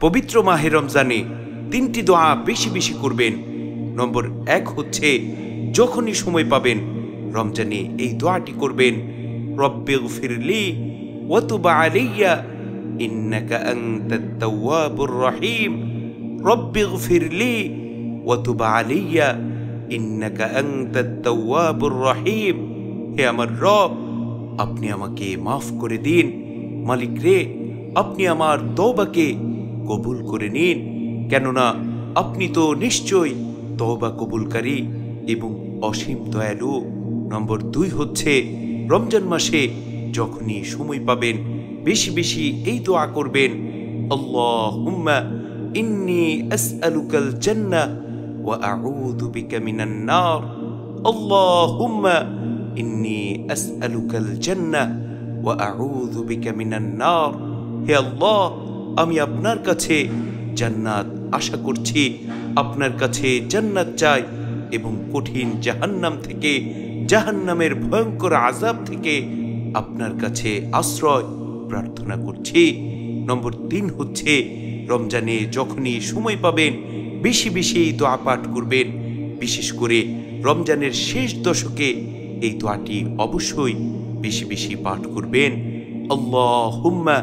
পবিত্র মাহে রমজানে 3টি দোয়া বেশি বেশি করবেন। নম্বর 1 হচ্ছে যখনই সময় পাবেন রমজানে এই দোয়াটি করবেন, রব্বিগফিরলি ওয়া তুব আলাইয়া ইন্নাকা আনতাত তাওয়াবুর রহিম। রব্বিগফিরলি ওয়া তুব আলাইয়া ইন্নাকা আনতাত তাওয়াবুর রহিম। হে আমার রব, আপনি আমাকে মাফ করে দিন। মালিক রে, আপনি আমার তওবাকে কবুল করে নিন, কেননা আপনি তো নিশ্চয়ই তওবা কবুলকারী এবং অসীম দয়ালু। নম্বর 2 হচ্ছে রমজান মাসে যখনই সময় পাবেন বেশি বেশি এই দোয়া করবেন, আল্লাহুম্মা ইন্নী আসআলুকাল জান্নাহ ওয়া আউযু বিকা মিনান নার। আল্লাহুম্মা ইন্নী আসআলুকাল জান্নাহ ওয়া আউযু বিকা মিনান নার। হে আল্লাহ, আমি আপনার কাছে জান্নাত আশা করছি, আপনার কাছে জান্নাত চাই এবং কঠিন জাহান্নাম থেকে, জাহান্নামের ভয়ঙ্কর আযাব থেকে আপনার কাছে আশ্রয় প্রার্থনা করছি। নম্বর 3 হচ্ছে রমজানে যখনই সময় পাবেন বেশি বেশি দোয়া পাঠ করবেন। বিশেষ করে রমজানের শেষ দশকে এই দোয়াটি অবশ্যই বেশি বেশি পাঠ করবেন, আল্লাহুম্মা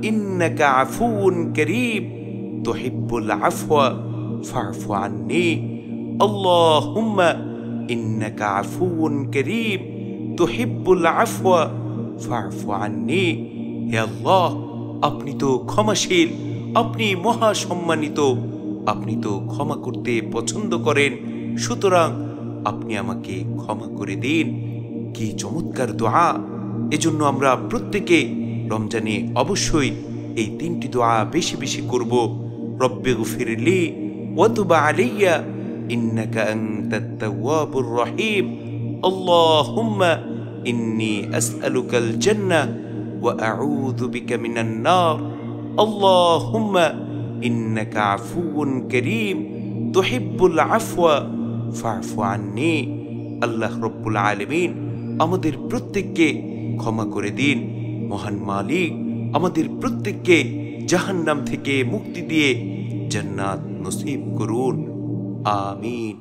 ইন্নাকা আফুউন কারীম তুহিব্বুল আফওয়া ফা'ফু আন্নী। আল্লাহুম্মা ইন্নাকা আফুউন কারীম তুহিব্বুল আফওয়া ফা'ফু আন্নী। হে আল্লাহ, আপনি তো ক্ষমাশীল, আপনি মহা সম্মানিত, আপনি তো ক্ষমা করতে পছন্দ করেন, সুতরাং আপনি আমাকে ক্ষমা করে দিন। কি চমৎকার দোয়া! এজন্য আমরা প্রত্যেকে রমজানে অবশ্যই এই 3টি দোয়া বেশি বেশি করব, রব্বিগফিরলি ওয়া তুব আলাইয়া ইন্নাকা আনতাত তাওয়াবুর রহিম। আল্লাহুম্মা ইন্নী আসআলুকাল জান্নাহ ওয়া আউযু বিকা মিনান নার। আল্লাহুম্মা ইন্নাকা আফুউন কারীম তুহিব্বুল আফওয়া ফা'ফু আন্নী। আল্লাহ রব্বুল আলামিন আমাদের প্রত্যেককে ক্ষমা করে দিন। মহান মালিক আমাদের প্রত্যেককে জাহান্নাম থেকে মুক্তি দিয়ে জান্নাত নসিব করুন। আমিন।